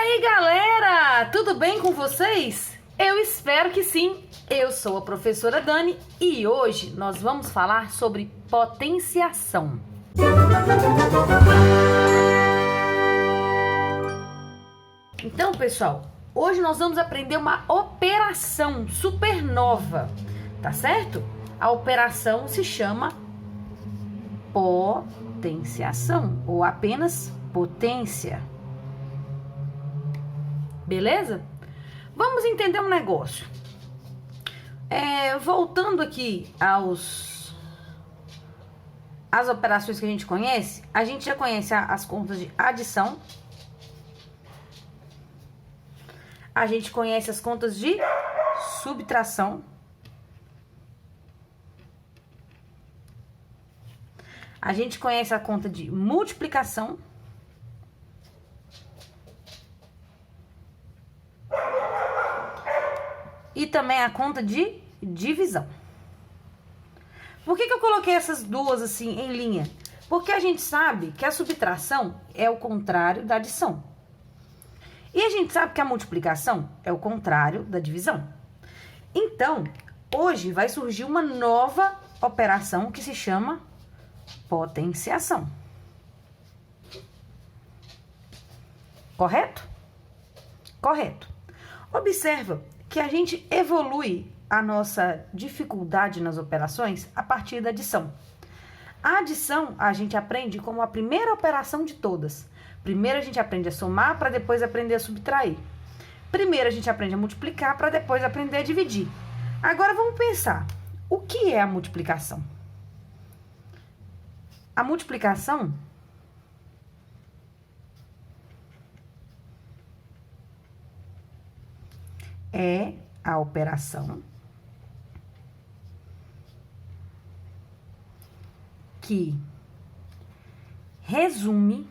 aí, galera! Tudo bem com vocês? Eu espero que sim. Eu sou a professora Dani e hoje nós vamos falar sobre potenciação. Então, pessoal, hoje nós vamos aprender uma operação super nova, tá certo? A operação se chama potenciação ou apenas potência. Beleza? Vamos entender um negócio. Voltando aqui às operações que a gente já conhece as contas de adição. A gente conhece as contas de subtração. A gente conhece a conta de multiplicação. E também a conta de divisão. Por que eu coloquei essas duas assim em linha? Porque a gente sabe que a subtração é o contrário da adição. E a gente sabe que a multiplicação é o contrário da divisão. Então, hoje vai surgir uma nova operação que se chama potenciação. Correto? Correto. Observa que a gente evolui a nossa dificuldade nas operações a partir da adição. A adição a gente aprende como a primeira operação de todas. Primeiro a gente aprende a somar para depois aprender a subtrair. Primeiro a gente aprende a multiplicar para depois aprender a dividir. Agora vamos pensar, o que é a multiplicação? A multiplicação é a operação que resume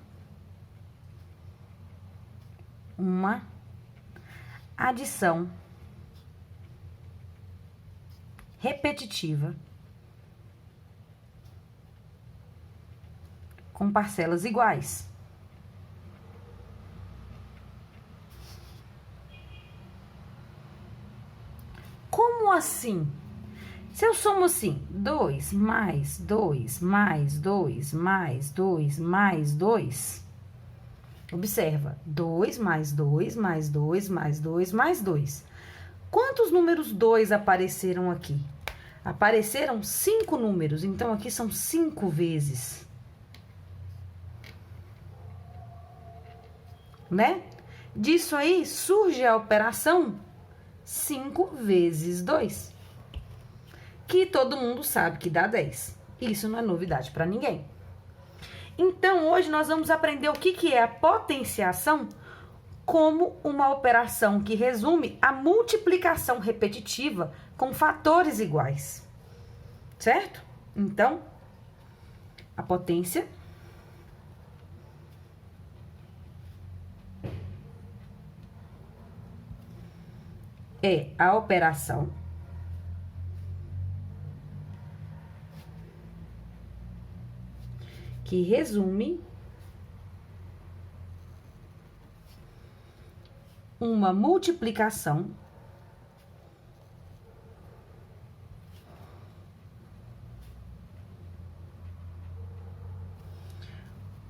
uma adição repetitiva com parcelas iguais. Como assim? Se eu somo assim, 2 mais 2 mais 2 mais 2 mais 2, observa, 2 mais 2 mais 2 mais 2 mais 2. Quantos números 2 apareceram aqui? Apareceram 5 números, então aqui são 5 vezes. Né? Disso aí surge a operação 5 vezes 2, que todo mundo sabe que dá 10. Isso não é novidade para ninguém. Então, hoje nós vamos aprender o que é a potenciação como uma operação que resume a multiplicação repetitiva com fatores iguais. Certo? Então, a potência é a operação que resume uma multiplicação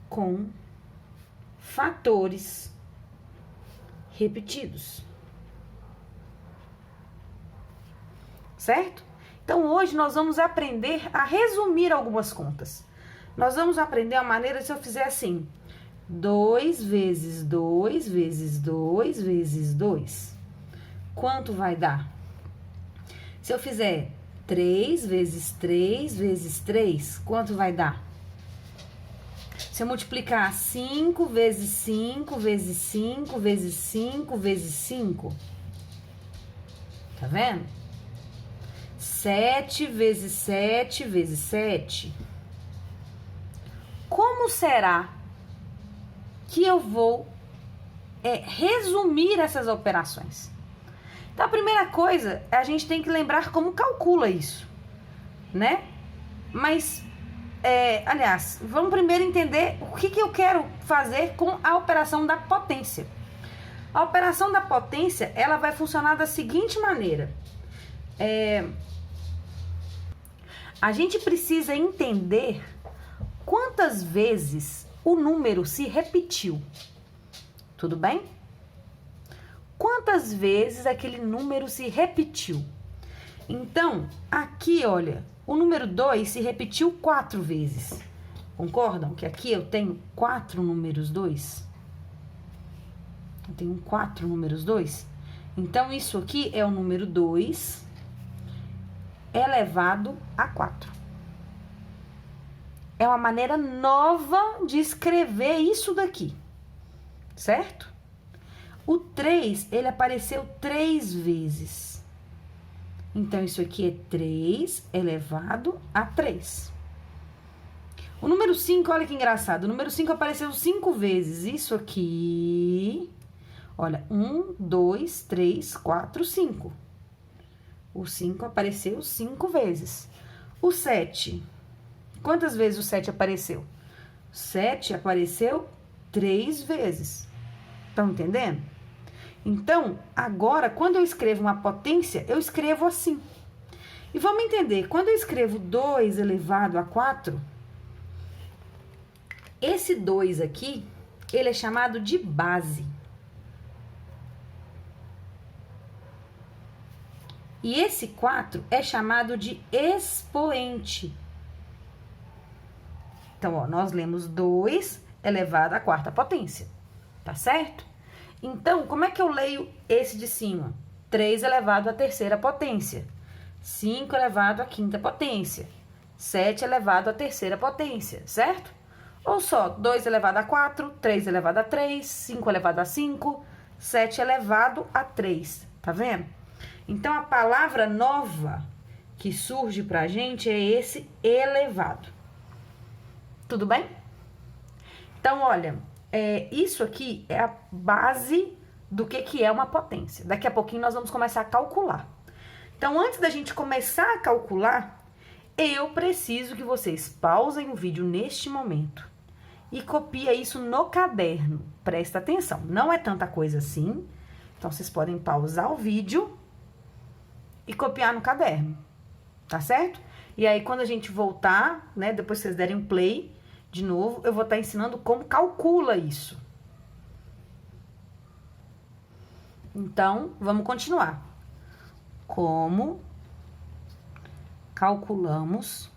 com fatores repetidos. Certo? Então, hoje nós vamos aprender a resumir algumas contas. Nós vamos aprender a maneira se eu fizer assim, 2 vezes 2 vezes 2 vezes 2. Quanto vai dar? Se eu fizer 3 vezes 3 vezes 3, quanto vai dar? Se eu multiplicar 5 vezes 5 vezes 5 vezes 5 vezes 5, tá vendo? 7 vezes 7 vezes 7. Como será que eu vou resumir essas operações? Então, a primeira coisa, a gente tem que lembrar como calcula isso, né? Mas, aliás, vamos primeiro entender o que eu quero fazer com a operação da potência. A operação da potência, ela vai funcionar da seguinte maneira. A gente precisa entender quantas vezes o número se repetiu. Tudo bem? Quantas vezes aquele número se repetiu? Então, aqui, olha, o número 2 se repetiu 4 vezes. Concordam que aqui eu tenho 4 números 2? Eu tenho 4 números 2. Então, isso aqui é o número 2 elevado a 4. É uma maneira nova de escrever isso daqui, certo? O 3, ele apareceu 3 vezes. Então, isso aqui é 3 elevado a 3. O número 5, olha que engraçado. O número 5 apareceu 5 vezes. Isso aqui... Olha, 1, 2, 3, 4, 5. O 5 apareceu 5 vezes. O 7. Quantas vezes o 7 apareceu? O 7 apareceu 3 vezes. Estão entendendo? Então, agora, quando eu escrevo uma potência, eu escrevo assim. E vamos entender, quando eu escrevo 2 elevado a 4, esse 2 aqui, ele é chamado de base. E esse 4 é chamado de expoente. Então, ó, nós lemos 2 elevado à quarta potência, tá certo? Então, como é que eu leio esse de cima? 3 elevado à terceira potência, 5 elevado à quinta potência, 7 elevado à terceira potência, certo? Ou só 2 elevado a 4, 3 elevado a 3, 5 elevado a 5, 7 elevado a 3, tá vendo? Então, a palavra nova que surge pra gente é esse elevado. Tudo bem? Então, olha, isso aqui é a base do que é uma potência. Daqui a pouquinho nós vamos começar a calcular. Então, antes da gente começar a calcular, eu preciso que vocês pausem o vídeo neste momento e copiem isso no caderno. Presta atenção, não é tanta coisa assim. Então, vocês podem pausar o vídeo e copiar no caderno, tá certo? E aí, quando a gente voltar, né, depois que vocês derem um play de novo, eu vou estar ensinando como calcula isso. Então, vamos continuar. Como calculamos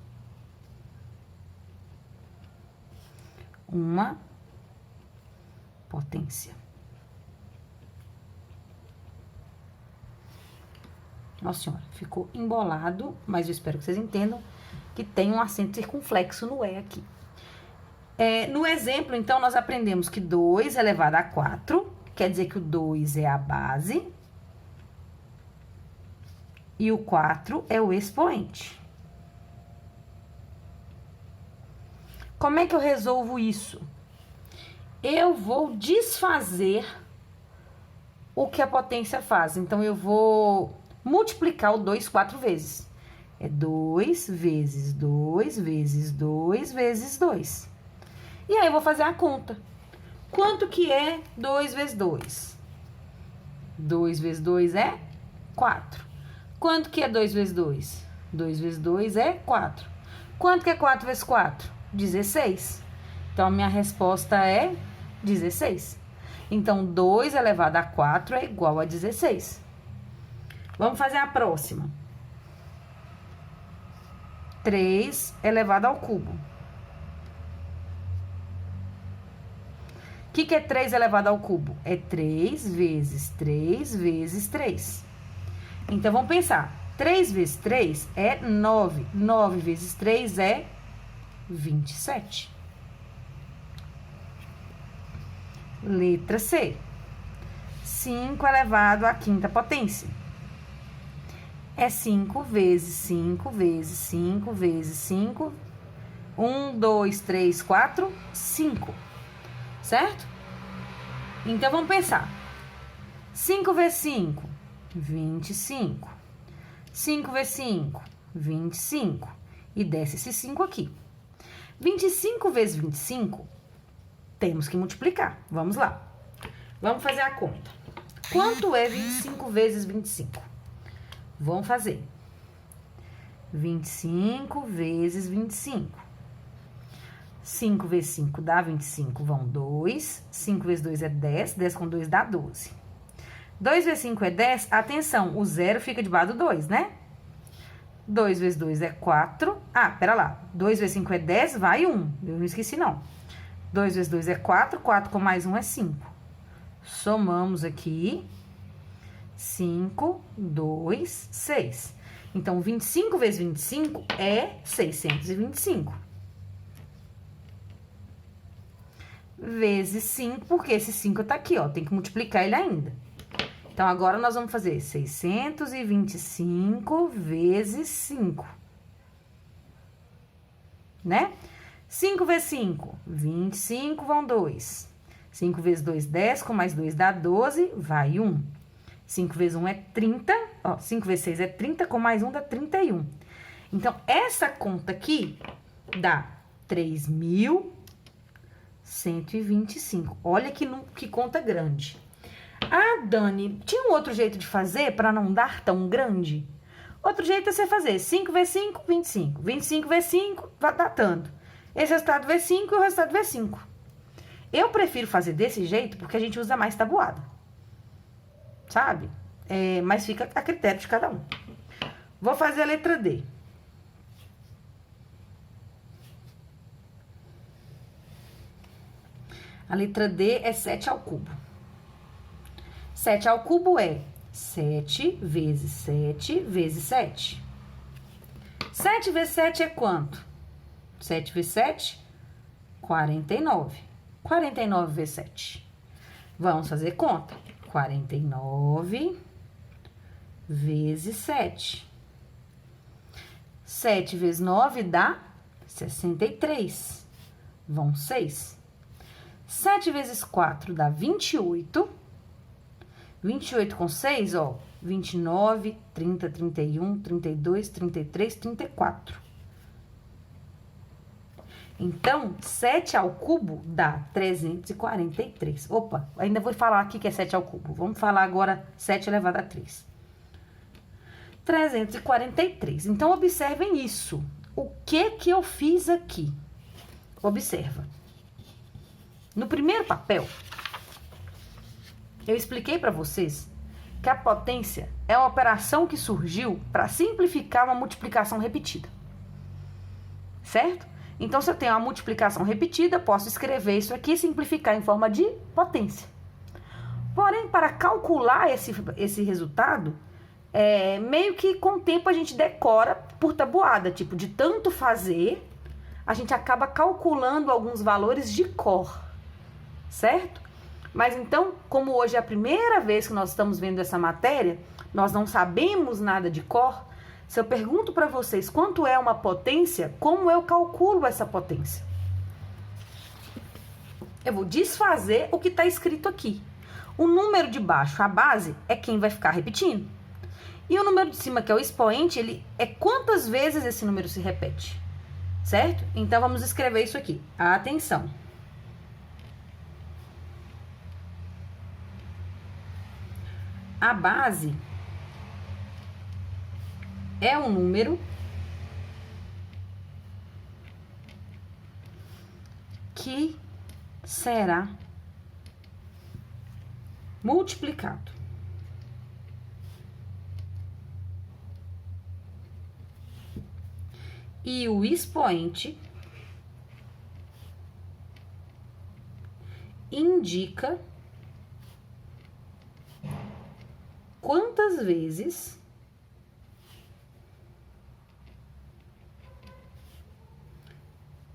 uma potência? Nossa senhora, ficou embolado, mas eu espero que vocês entendam que tem um acento circunflexo no E aqui. No exemplo, então, nós aprendemos que 2 elevado a 4, quer dizer que o 2 é a base e o 4 é o expoente. Como é que eu resolvo isso? Eu vou desfazer o que a potência faz. Então, eu vou multiplicar o 2 4 vezes. É 2 vezes 2 vezes 2 vezes 2. E aí, eu vou fazer a conta. Quanto que é 2 vezes 2? 2 vezes 2 é 4. Quanto que é 2 vezes 2? 2 vezes 2 é 4. Quanto que é 4 vezes 4? 16. Então, a minha resposta é 16. Então, 2 elevado a 4 é igual a 16. Vamos fazer a próxima. 3 elevado ao cubo. O que é 3 elevado ao cubo? É 3 vezes 3 vezes 3. Então, vamos pensar. 3 vezes 3 é 9. 9 vezes 3 é 27. Letra C. 5 elevado à quinta potência. É 5 vezes 5 vezes 5 vezes 5. 1, 2, 3, 4, 5. Certo? Então, vamos pensar. 5 vezes 5, 25. 5 vezes 5, 25. E desce esse 5 aqui. 25 vezes 25, temos que multiplicar. Vamos lá. Vamos fazer a conta. Quanto é 25 vezes 25? Vamos fazer. 25 vezes 25. 5 vezes 5 dá 25, vão 2. 5 vezes 2 é 10. 10 com 2 dá 12. 2 vezes 5 é 10. Atenção, o 0 fica debaixo do 2, né? 2 vezes 2 é 4. Ah, pera lá. 2 vezes 5 é 10, vai 1. Eu não esqueci, não. 2 vezes 2 é 4. 4 com mais 1 é 5. Somamos aqui. 5, 2, 6. Então, 25 vezes 25 é 625. Vezes 5, porque esse 5 tá aqui, ó. Tem que multiplicar ele ainda. Então, agora nós vamos fazer 625 vezes 5. Né? 5 vezes 5, 25, vão 2. 5 vezes 2, 10, com mais 2 dá 12, vai 1. 5 vezes 1 é 30, ó, 5 vezes 6 é 30, com mais 1 dá 31. Então, essa conta aqui dá 3.125. Olha que conta grande. Ah, Dani, tinha um outro jeito de fazer para não dar tão grande? Outro jeito é você fazer 5 vezes 5, 25. 25 vezes 5, vai dar tanto. Esse resultado vezes 5 e o resultado vezes 5. Eu prefiro fazer desse jeito porque a gente usa mais tabuada. Sabe? Mas fica a critério de cada um. Vou fazer a letra D. A letra D é 7 ao cubo. 7 ao cubo é 7 vezes 7 vezes 7. 7 vezes 7 é quanto? 7 vezes 7, 49. 49 vezes 7. Vamos fazer conta. 49 vezes 7. 7 vezes 9 dá 63. Vão 6. 7 vezes 4 dá 28. 28 com 6, ó. 29, 30, 31, 32, 33, 34. Então, 7 ao cubo dá 343. Opa, ainda vou falar aqui que é 7 ao cubo. Vamos falar agora 7 elevado a 3. 343. Então, observem isso. O que eu fiz aqui? Observa. No primeiro papel, eu expliquei para vocês que a potência é uma operação que surgiu para simplificar uma multiplicação repetida. Certo? Então, se eu tenho uma multiplicação repetida, posso escrever isso aqui e simplificar em forma de potência. Porém, para calcular esse resultado, meio que com o tempo a gente decora por tabuada. Tipo, de tanto fazer, a gente acaba calculando alguns valores de cor. Certo? Mas então, como hoje é a primeira vez que nós estamos vendo essa matéria, nós não sabemos nada de cor. Se eu pergunto para vocês quanto é uma potência, como eu calculo essa potência? Eu vou desfazer o que está escrito aqui. O número de baixo, a base, é quem vai ficar repetindo. E o número de cima, que é o expoente, ele é quantas vezes esse número se repete. Certo? Então, vamos escrever isso aqui. Atenção. A base é um número que será multiplicado. E o expoente indica quantas vezes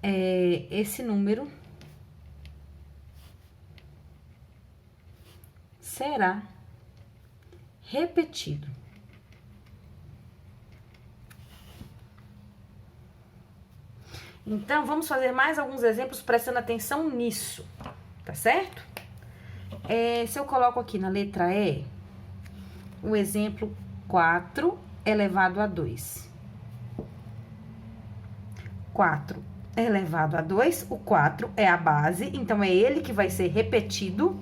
esse número será repetido. Então, vamos fazer mais alguns exemplos prestando atenção nisso, tá certo? Se eu coloco aqui na letra E, o exemplo 4 elevado a 2. 4 elevado a 2, o 4 é a base, então é ele que vai ser repetido.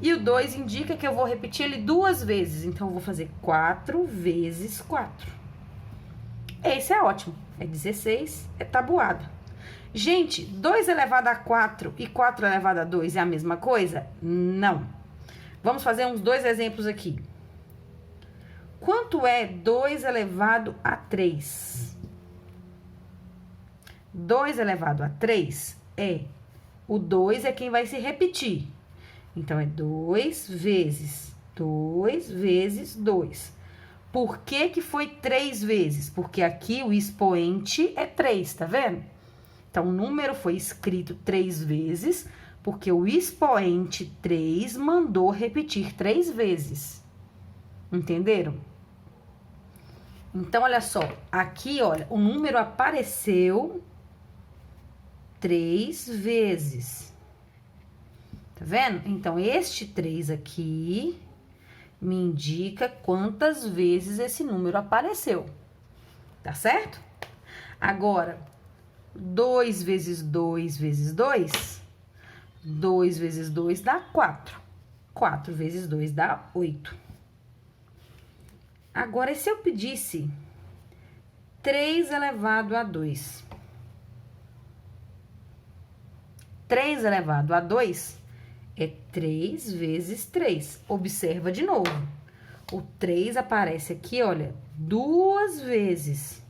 E o 2 indica que eu vou repetir ele 2 vezes. Então, eu vou fazer 4 vezes 4. Esse é ótimo. É 16, é tabuada. Gente, 2 elevado a 4 e 4 elevado a 2 é a mesma coisa? Não. Vamos fazer uns 2 exemplos aqui. Quanto é 2 elevado a 3? 2 elevado a 3 é... O 2 é quem vai se repetir. Então, é 2 vezes 2 vezes 2. Por que que foi 3 vezes? Porque aqui o expoente é 3, tá vendo? Então, o número foi escrito 3 vezes, porque o expoente 3 mandou repetir 3 vezes. Entenderam? Então, olha só. Aqui, olha, o número apareceu 3 vezes. Tá vendo? Então, este 3 aqui me indica quantas vezes esse número apareceu. Tá certo? Agora, 2 vezes 2 vezes 2, 2 vezes 2 dá 4. 4 vezes 2 dá 8. Agora, e se eu pedisse 3 elevado a 2? 3 elevado a 2 é 3 vezes 3. Observa de novo. O 3 aparece aqui, olha, 2 vezes.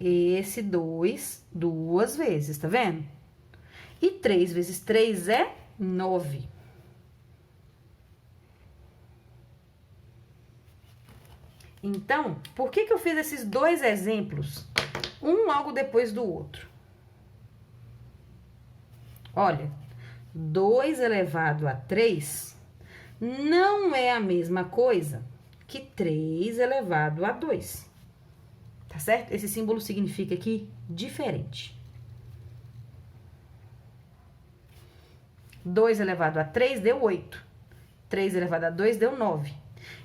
Esse 2, 2 vezes, tá vendo? E 3 vezes 3 é 9. Então, por que que eu fiz esses 2 exemplos? Um logo depois do outro. Olha, 2 elevado a 3 não é a mesma coisa que 3 elevado a 2. Tá certo? Esse símbolo significa aqui diferente. 2 elevado a 3 deu 8. 3 elevado a 2 deu 9.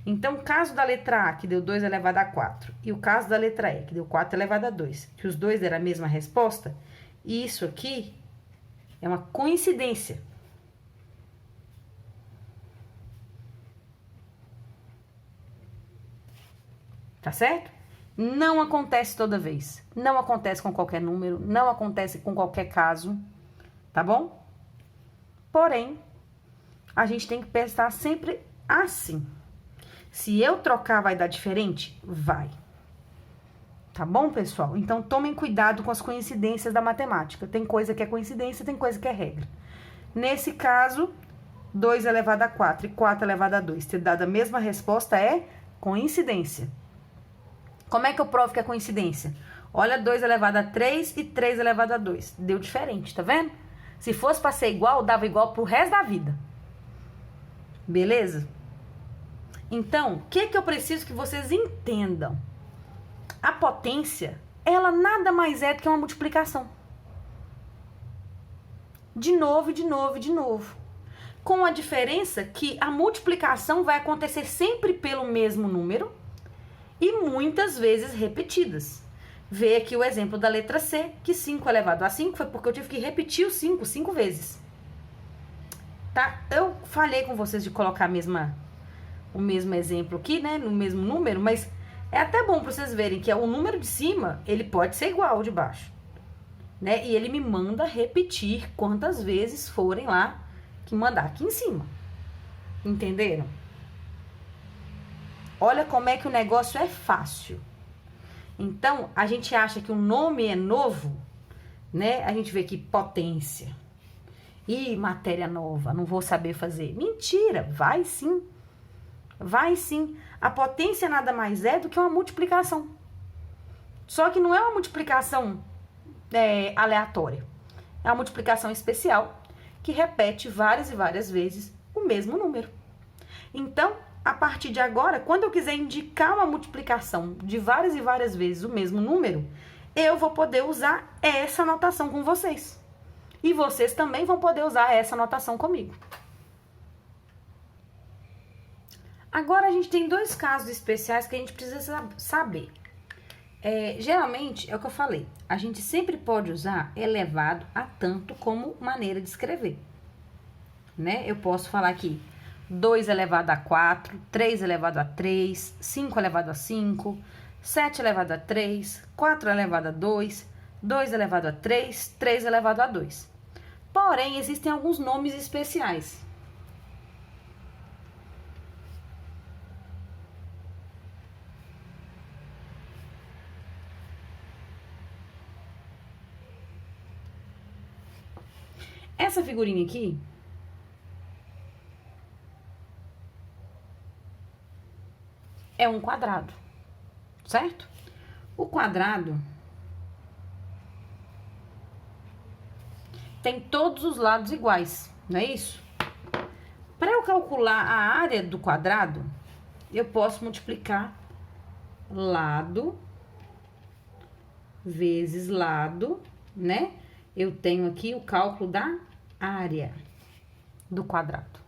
Então, o caso da letra A, que deu 2 elevado a 4, e o caso da letra E, que deu 4 elevado a 2, que os dois deram a mesma resposta, isso aqui é uma coincidência. Tá certo? Não acontece toda vez. Não acontece com qualquer número, não acontece com qualquer caso, tá bom? Porém, a gente tem que pensar sempre assim. Se eu trocar, vai dar diferente? Vai. Tá bom, pessoal? Então, tomem cuidado com as coincidências da matemática. Tem coisa que é coincidência, tem coisa que é regra. Nesse caso, 2 elevado a 4 e 4 elevado a 2 ter dado a mesma resposta é coincidência. Como é que eu provo que é coincidência? Olha, 2 elevado a 3 e 3 elevado a 2. Deu diferente, tá vendo? Se fosse para ser igual, dava igual pro resto da vida. Beleza? Então, o que eu preciso que vocês entendam? A potência, ela nada mais é do que uma multiplicação. De novo, de novo, de novo. Com a diferença que a multiplicação vai acontecer sempre pelo mesmo número e muitas vezes repetidas. Vê aqui o exemplo da letra C, que 5 elevado a 5 foi porque eu tive que repetir o 5 vezes. Tá? Eu falei com vocês de colocar o mesmo exemplo aqui, né? No mesmo número, mas é até bom para vocês verem que o número de cima, ele pode ser igual ao de baixo, né? E ele me manda repetir quantas vezes forem lá que mandar aqui em cima. Entenderam? Olha como é que o negócio é fácil. Então, a gente acha que o nome é novo, né? A gente vê aqui potência. Ih, matéria nova, não vou saber fazer. Mentira, vai sim. Vai sim. A potência nada mais é do que uma multiplicação. Só que não é uma multiplicação aleatória. É uma multiplicação especial que repete várias e várias vezes o mesmo número. Então, a partir de agora, quando eu quiser indicar uma multiplicação de várias e várias vezes o mesmo número, eu vou poder usar essa notação com vocês. E vocês também vão poder usar essa notação comigo. Agora, a gente tem 2 casos especiais que a gente precisa saber. Geralmente, é o que eu falei, a gente sempre pode usar elevado a tanto como maneira de escrever. né? Eu posso falar aqui 2 elevado a 4, 3 elevado a 3, 5 elevado a 5, 7 elevado a 3, 4 elevado a 2, 2 elevado a 3, 3 elevado a 2. Porém, existem alguns nomes especiais. Essa figurinha aqui é um quadrado, certo? O quadrado tem todos os lados iguais, não é isso? Para eu calcular a área do quadrado, eu posso multiplicar lado vezes lado, né? Eu tenho aqui o cálculo da área do quadrado.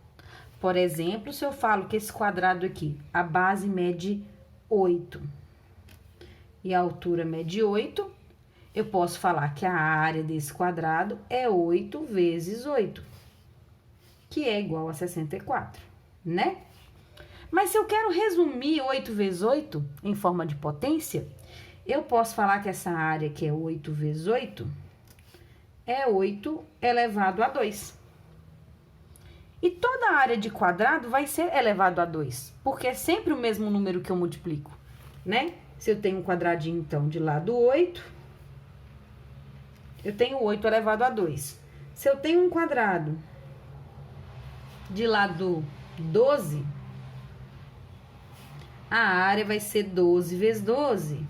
Por exemplo, se eu falo que esse quadrado aqui, a base mede 8 e a altura mede 8, eu posso falar que a área desse quadrado é 8 vezes 8, que é igual a 64, né? Mas se eu quero resumir 8 vezes 8 em forma de potência, eu posso falar que essa área que é 8 vezes 8 é 8 elevado a 2. E toda a área de quadrado vai ser elevado a 2, porque é sempre o mesmo número que eu multiplico, né? Se eu tenho um quadradinho, então, de lado 8, eu tenho 8 elevado a 2. Se eu tenho um quadrado de lado 12, a área vai ser 12 vezes 12,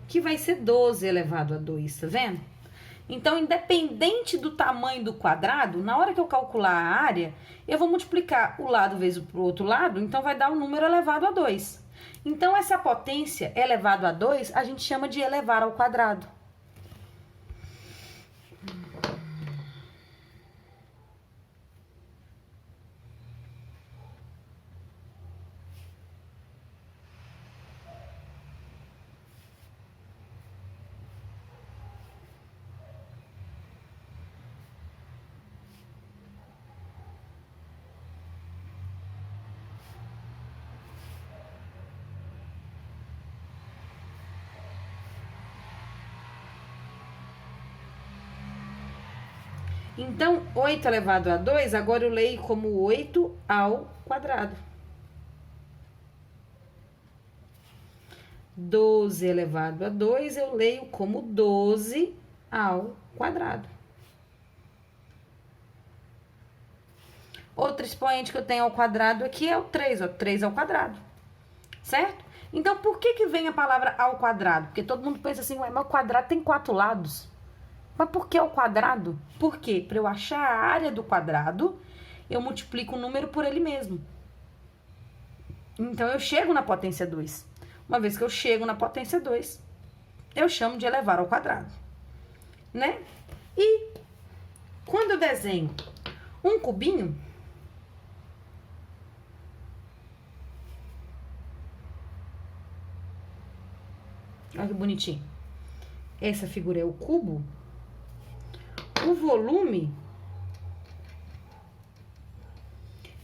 que vai ser 12 elevado a 2, tá vendo? Então, independente do tamanho do quadrado, na hora que eu calcular a área, eu vou multiplicar o lado vezes o outro lado, então vai dar um número elevado a 2. Então, essa potência elevado a 2, a gente chama de elevar ao quadrado. Então, 8 elevado a 2, agora eu leio como 8 ao quadrado. 12 elevado a 2, eu leio como 12 ao quadrado. Outro expoente que eu tenho ao quadrado aqui é o 3, ó, 3 ao quadrado, certo? Então, por que vem a palavra ao quadrado? Porque todo mundo pensa assim, ué, mas o quadrado tem 4 lados. Mas por que o quadrado? Por quê? Para eu achar a área do quadrado, eu multiplico o número por ele mesmo. Então, eu chego na potência 2. Uma vez que eu chego na potência 2, eu chamo de elevar ao quadrado, né? E quando eu desenho um cubinho, olha que bonitinho. Essa figura é o cubo. O volume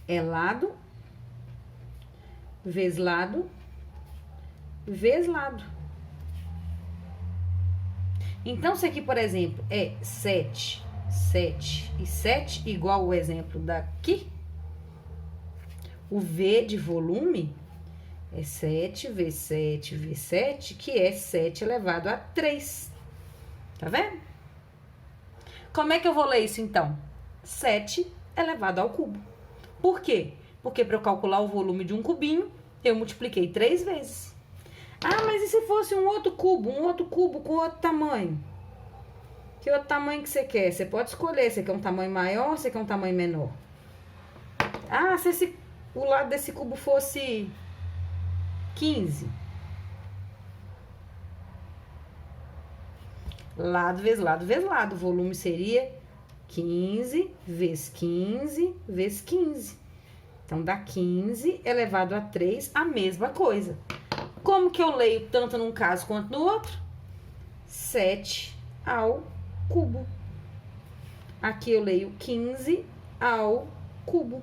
é lado vezes lado vezes lado. Então, se aqui, por exemplo, é 7, 7 e 7, igual o exemplo daqui, o V de volume é 7 vezes 7 vezes 7, que é 7 elevado a 3. Tá vendo? Como é que eu vou ler isso, então? 7 elevado ao cubo. Por quê? Porque para eu calcular o volume de um cubinho, eu multipliquei 3 vezes. Ah, mas e se fosse um outro cubo com outro tamanho? Que outro tamanho que você quer? Você pode escolher, você quer um tamanho maior ou você quer um tamanho menor? Ah, se o lado desse cubo fosse 15. Lado vezes lado vezes lado. O volume seria 15 vezes 15 vezes 15. Então, dá 15 elevado a 3, a mesma coisa. Como que eu leio tanto num caso quanto no outro? 7 ao cubo. Aqui eu leio 15 ao cubo.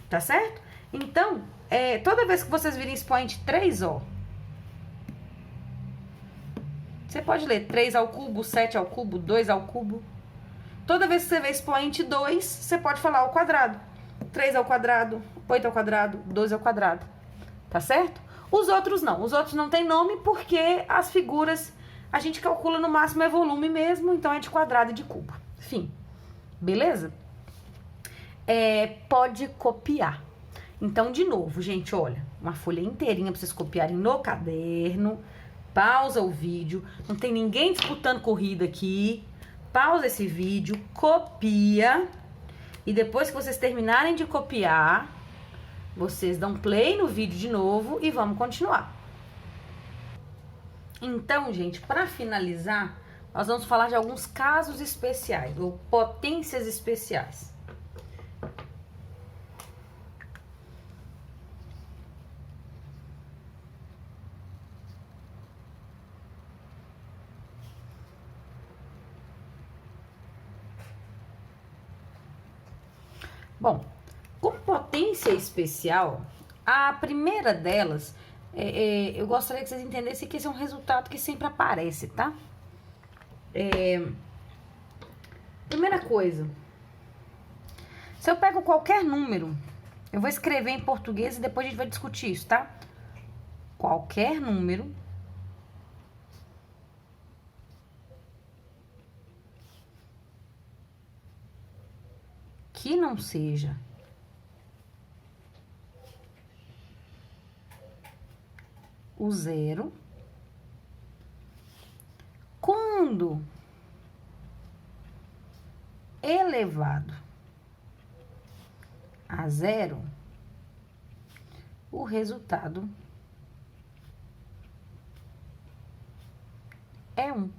Tá certo? Então, toda vez que vocês virem expoente 3, ó, você pode ler 3 ao cubo, 7 ao cubo, 2 ao cubo. Toda vez que você vê expoente 2, você pode falar ao quadrado. 3 ao quadrado, 8 ao quadrado, 12 ao quadrado. Tá certo? Os outros não. Os outros não tem nome porque as figuras a gente calcula no máximo é volume mesmo, então é de quadrado e de cubo. Enfim, beleza? Pode copiar. Então, de novo, gente, olha, uma folha inteirinha pra vocês copiarem no caderno. Pausa o vídeo, não tem ninguém disputando corrida aqui. Pausa esse vídeo, copia. E depois que vocês terminarem de copiar, vocês dão play no vídeo de novo e vamos continuar. Então, gente, para finalizar, nós vamos falar de alguns casos especiais, ou potências especiais. Bom, com potência especial, a primeira delas, eu gostaria que vocês entendessem que esse é um resultado que sempre aparece, tá? Primeira coisa, se eu pego qualquer número, eu vou escrever em português e depois a gente vai discutir isso, tá? Qualquer número que não seja o zero, quando elevado a zero, o resultado é 1.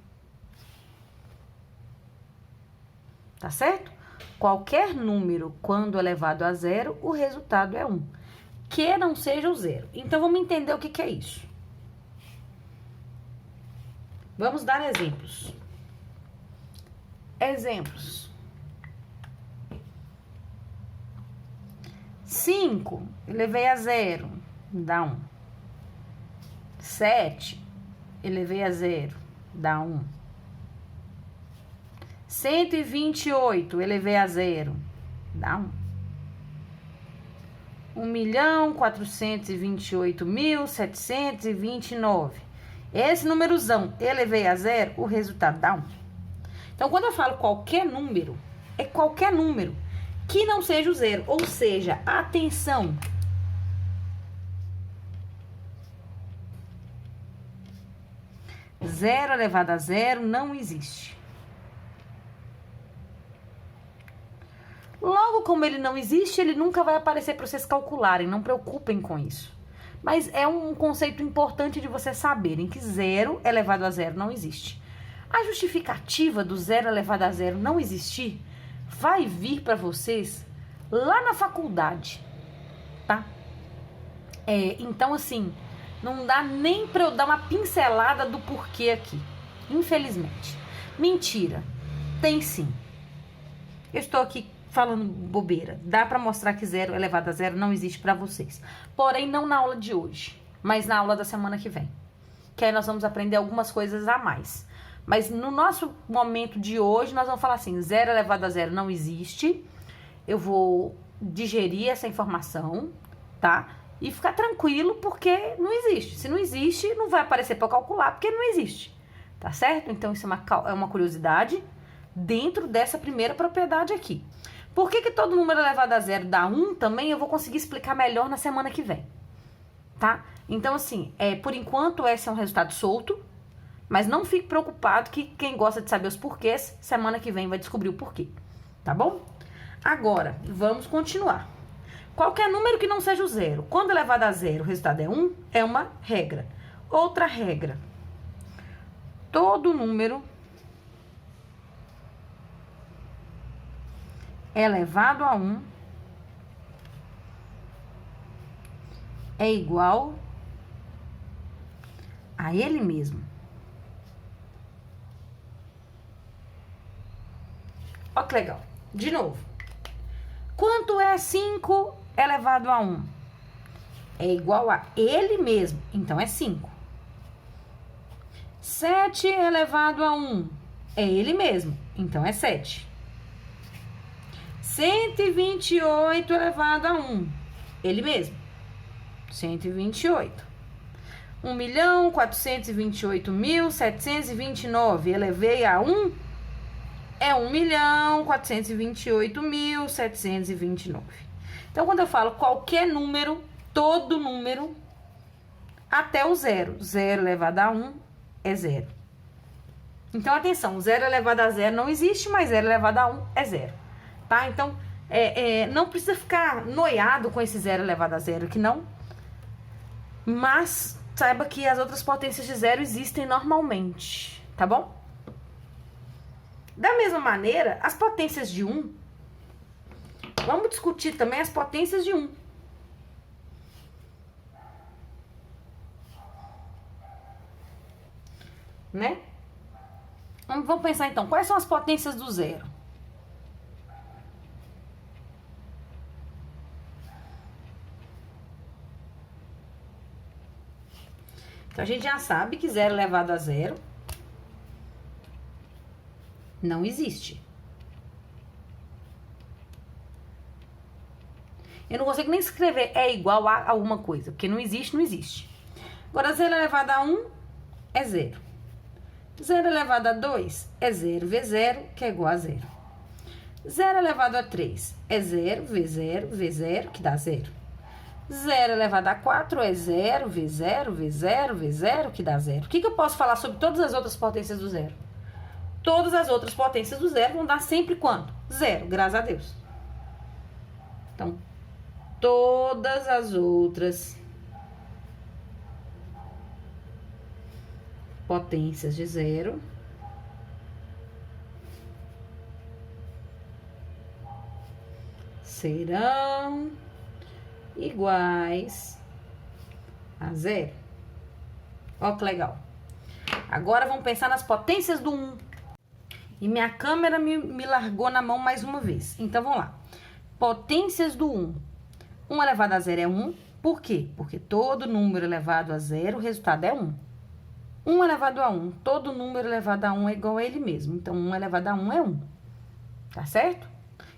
Tá certo? Qualquer número, quando elevado a zero, o resultado é 1. Que não seja o zero. Então, vamos entender o que é isso. Vamos dar exemplos. Exemplos. 5 elevei a zero, dá 1. 7 elevei a zero, dá 1. 128 elevei a zero, dá 1. 1.428.729. Esse númerozão elevei a zero, o resultado dá 1. Então, quando eu falo qualquer número, é qualquer número que não seja o zero. Ou seja, atenção. Zero elevado a zero não existe. Logo, como ele não existe, ele nunca vai aparecer para vocês calcularem. Não preocupem com isso. Mas é um conceito importante de vocês saberem que zero elevado a zero não existe. A justificativa do zero elevado a zero não existir vai vir para vocês lá na faculdade, tá? Então, assim, não dá nem para eu dar uma pincelada do porquê aqui. Infelizmente. Mentira. Tem sim. Eu estou aqui falando bobeira. Dá para mostrar que zero elevado a zero não existe para vocês. Porém, não na aula de hoje, mas na aula da semana que vem. Que aí nós vamos aprender algumas coisas a mais. Mas no nosso momento de hoje, nós vamos falar assim, zero elevado a zero não existe. Eu vou digerir essa informação, tá? E ficar tranquilo, porque não existe. Se não existe, não vai aparecer para calcular, porque não existe. Tá certo? Então, isso é uma curiosidade dentro dessa primeira propriedade aqui. Por que todo número elevado a zero dá 1 também? Eu vou conseguir explicar melhor na semana que vem, tá? Então, assim, por enquanto, esse é um resultado solto, mas não fique preocupado que quem gosta de saber os porquês, semana que vem vai descobrir o porquê, tá bom? Agora, vamos continuar. Qualquer número que não seja o zero, quando elevado a zero, o resultado é 1, é uma regra. Outra regra. Todo número elevado a 1 é igual a ele mesmo. Ó que legal. De novo. Quanto é 5 elevado a 1? É igual a ele mesmo, então é 5. 7 elevado a 1 é ele mesmo, então é 7. 128 elevado a 1, ele mesmo, 128. 1.428.729 elevei a 1 é 1.428.729. Então, quando eu falo qualquer número, todo número, até o zero. 0 elevado a 1 é 0. Então, atenção, 0 elevado a 0 não existe, mas 0 elevado a 1 é 0. Tá? Então, não precisa ficar noiado com esse 0 elevado a 0 aqui, não. Mas saiba que as outras potências de 0 existem normalmente, tá bom? Da mesma maneira, as potências de 1, vamos discutir também as potências de 1. Né? Vamos pensar então, quais são as potências do 0? Então, a gente já sabe que 0 elevado a 0 não existe. Eu não consigo nem escrever é igual a alguma coisa, porque não existe, não existe. Agora, 0 elevado a 1 é 0. 0 elevado a 2 é 0 vezes 0, que é igual a 0. 0 elevado a 3 é 0 vezes 0 vezes 0, que dá 0. 0 elevado a 4 é 0 vezes 0 vezes 0 vezes 0, que dá 0. O que eu posso falar sobre todas as outras potências do 0? Todas as outras potências do 0 vão dar sempre quanto? 0, graças a Deus. Então, todas as outras potências de 0 serão iguais a 0. Ó que legal. Agora vamos pensar nas potências do 1. E minha câmera me largou na mão mais uma vez. Então, vamos lá. Potências do 1. 1 elevado a 0 é 1. Por quê? Porque todo número elevado a 0, o resultado é 1. 1 elevado a 1. Todo número elevado a 1 é igual a ele mesmo. Então, 1 elevado a 1 é 1. Tá certo?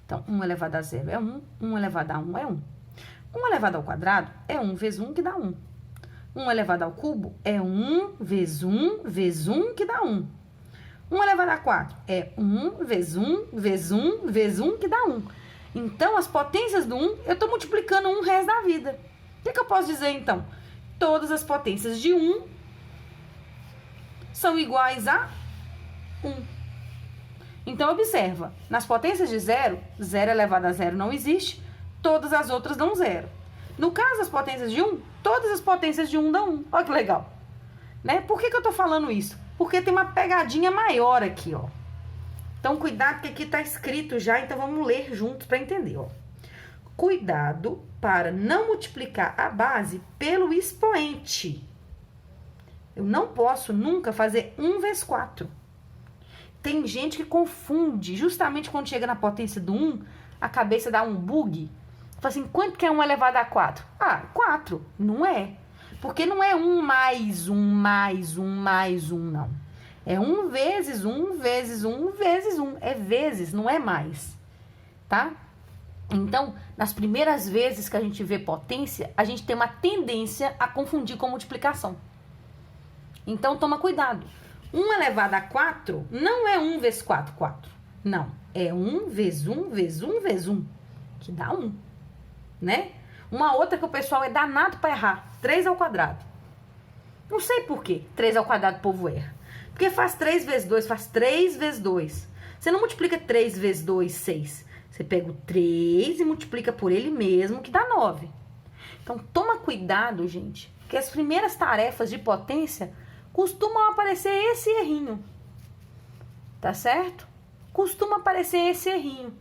Então, 1 elevado a 0 é 1. 1 elevado a 1 é 1. 1 elevado ao quadrado é 1 vezes 1, que dá 1. 1 elevado ao cubo é 1 vezes 1 vezes 1, que dá 1. 1 elevado a 4 é 1 vezes 1 vezes 1 vezes 1, que dá 1. Então, as potências do 1, eu estou multiplicando 1 o resto da vida. O que eu posso dizer, então? Todas as potências de 1 são iguais a 1. Então, observa. Nas potências de 0, 0 elevado a 0 não existe. Todas as outras dão 0. No caso das potências de 1, todas as potências de 1 dão 1. Olha que legal. Né? Por que eu tô falando isso? Porque tem uma pegadinha maior aqui, ó. Então, cuidado, porque aqui tá escrito já, então vamos ler juntos para entender, ó. Cuidado para não multiplicar a base pelo expoente. Eu não posso nunca fazer 1 vezes 4. Tem gente que confunde, justamente quando chega na potência do 1, a cabeça dá um bug. Fala assim, quanto que é 1 elevado a 4? Ah, 4. Não é. Porque não é 1 mais 1 mais 1 mais 1, não. É 1 vezes 1 vezes 1 vezes 1. É vezes, não é mais. Tá? Então, nas primeiras vezes que a gente vê potência, a gente tem uma tendência a confundir com multiplicação. Então, toma cuidado. 1 elevado a 4 não é 1 vezes 4, 4. Não. É 1 vezes 1 vezes 1 vezes 1, que dá 1. Né? Uma outra que o pessoal é danado para errar. 3 ao quadrado. Não sei por quê. 3 ao quadrado o povo erra. Porque faz 3 vezes 2, faz 3 vezes 2. Você não multiplica 3 vezes 2, 6. Você pega o 3 e multiplica por ele mesmo, que dá 9. Então, toma cuidado, gente, que as primeiras tarefas de potência costumam aparecer esse errinho. Tá certo? Costuma aparecer esse errinho.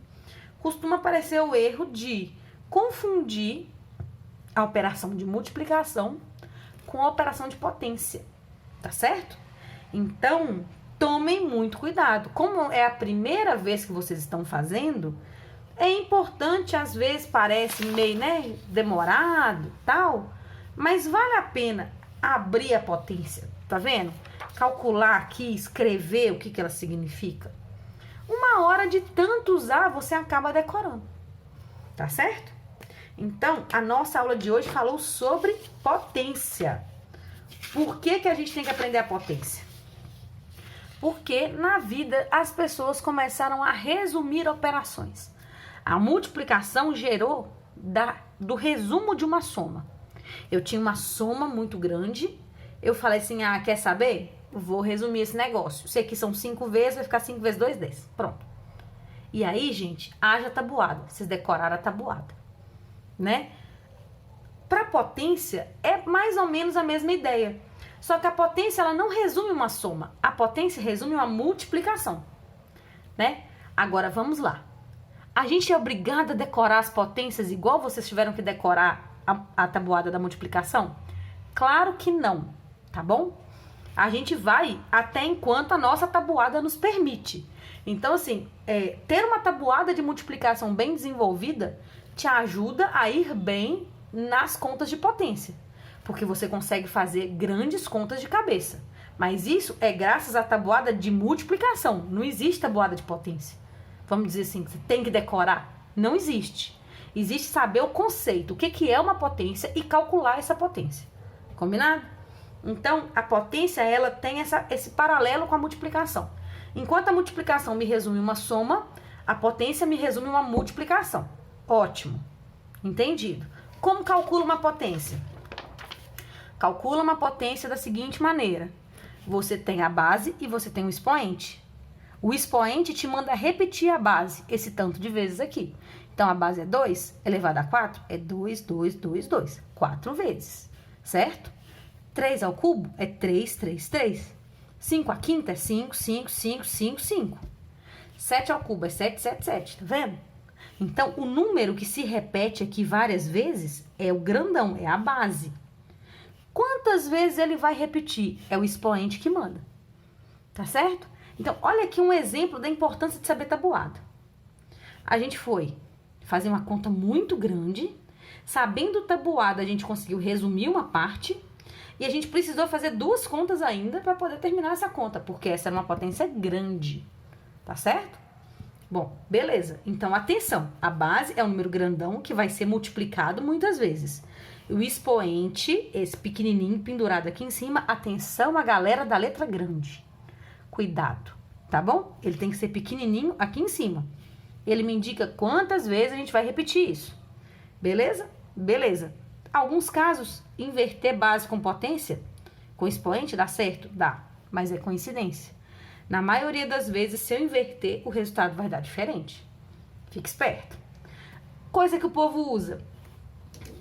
Costuma aparecer o erro de confundir a operação de multiplicação com a operação de potência. Tá certo? Então, tomem muito cuidado. Como é a primeira vez que vocês estão fazendo, É importante, às vezes parece meio, né, demorado, tal, mas vale a pena abrir a potência, tá vendo? Calcular aqui, escrever o que que ela significa. Uma hora de tanto usar, você acaba decorando, tá certo? Então, a nossa aula de hoje falou sobre potência. Por que que a gente tem que aprender a potência? Porque na vida as pessoas começaram a resumir operações. A multiplicação gerou do resumo de uma soma. Eu tinha uma soma muito grande, eu falei assim, quer saber? Vou resumir esse negócio. Sei que são 5 vezes, vai ficar 5 vezes 2, 10. Pronto. E aí, gente, haja tabuada. Vocês decoraram a tabuada, né? Para potência, é mais ou menos a mesma ideia. Só que a potência, ela não resume uma soma. A potência resume uma multiplicação, né? Agora, vamos lá. A gente é obrigado a decorar as potências igual vocês tiveram que decorar a tabuada da multiplicação? Claro que não, tá bom? A gente vai até enquanto a nossa tabuada nos permite. Então, assim, ter uma tabuada de multiplicação bem desenvolvida te ajuda a ir bem nas contas de potência. Porque você consegue fazer grandes contas de cabeça. Mas isso é graças à tabuada de multiplicação. Não existe tabuada de potência. Vamos dizer assim, você tem que decorar. Não existe. Existe saber o conceito, o que é uma potência e calcular essa potência. Combinado? Então, a potência, ela tem esse paralelo com a multiplicação. Enquanto a multiplicação me resume uma soma, a potência me resume uma multiplicação. Ótimo. Entendido. Como calcula uma potência? Calcula uma potência da seguinte maneira. Você tem a base e você tem o expoente. O expoente te manda repetir a base, esse tanto de vezes aqui. Então, a base é 2 elevado a 4, é 2, 2, 2, 2. 4 vezes, certo? 3 ao cubo é 3, 3, 3. 5 à quinta é 5, 5, 5, 5, 5. 7 ao cubo é 7, 7, 7, tá vendo? Então, o número que se repete aqui várias vezes é o grandão, é a base. Quantas vezes ele vai repetir? É o expoente que manda, tá certo? Então, olha aqui um exemplo da importância de saber tabuada. A gente foi fazer uma conta muito grande, sabendo tabuada, a gente conseguiu resumir uma parte, e a gente precisou fazer 2 contas ainda para poder terminar essa conta, porque essa era uma potência grande, tá certo? Bom, beleza. Então, atenção, a base é um número grandão que vai ser multiplicado muitas vezes. O expoente, esse pequenininho pendurado aqui em cima, atenção a galera da letra grande. Cuidado, tá bom? Ele tem que ser pequenininho aqui em cima. Ele me indica quantas vezes a gente vai repetir isso. Beleza? Beleza. Alguns casos, inverter base com potência, com expoente, dá certo? Dá, mas é coincidência. Na maioria das vezes, se eu inverter, o resultado vai dar diferente. Fique esperto. Coisa que o povo usa.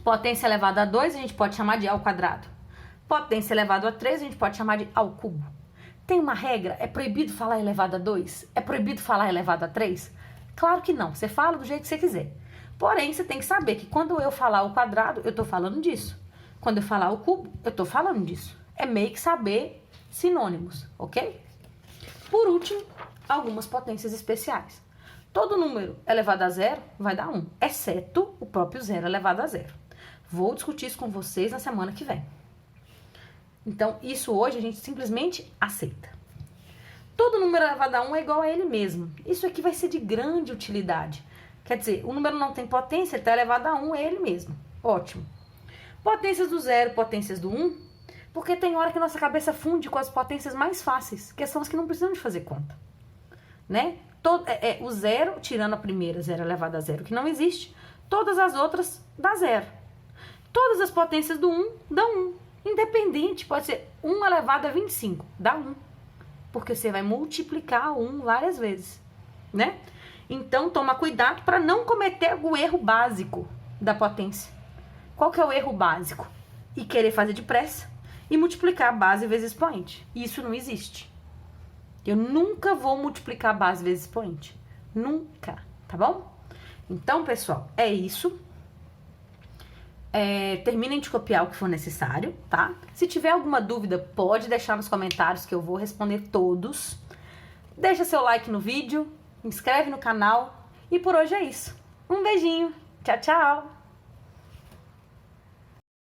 Potência elevada a 2, a gente pode chamar de ao quadrado. Potência elevada a 3, a gente pode chamar de ao cubo. Tem uma regra? É proibido falar elevado a 2? É proibido falar elevado a 3? Claro que não. Você fala do jeito que você quiser. Porém, você tem que saber que quando eu falar o quadrado, eu tô falando disso. Quando eu falar o cubo, eu tô falando disso. É meio que saber sinônimos, ok? Por último, algumas potências especiais. Todo número elevado a 0 vai dar 1, exceto o próprio 0 elevado a 0. Vou discutir isso com vocês na semana que vem. Então, isso hoje a gente simplesmente aceita. Todo número elevado a 1 é igual a ele mesmo. Isso aqui vai ser de grande utilidade. Quer dizer, o número não tem potência, ele está elevado a 1, é ele mesmo. Ótimo. Potências do 0, potências do 1, porque tem hora que nossa cabeça funde com as potências mais fáceis, que são as que não precisam de fazer conta. Né? O 0, tirando a primeira, 0 elevado a 0, que não existe, todas as outras dá 0. Todas as potências do 1 dão 1. Independente, pode ser 1 elevado a 25, dá 1. Porque você vai multiplicar 1 várias vezes, né? Então, toma cuidado para não cometer o erro básico da potência. Qual que é o erro básico? E querer fazer depressa e multiplicar base vezes expoente. Isso não existe. Eu nunca vou multiplicar base vezes expoente. Nunca, tá bom? Então, pessoal, é isso. Terminem de copiar o que for necessário, tá? Se tiver alguma dúvida, pode deixar nos comentários que eu vou responder todos. Deixa seu like no vídeo, inscreve no canal e por hoje é isso. Um beijinho. Tchau, tchau.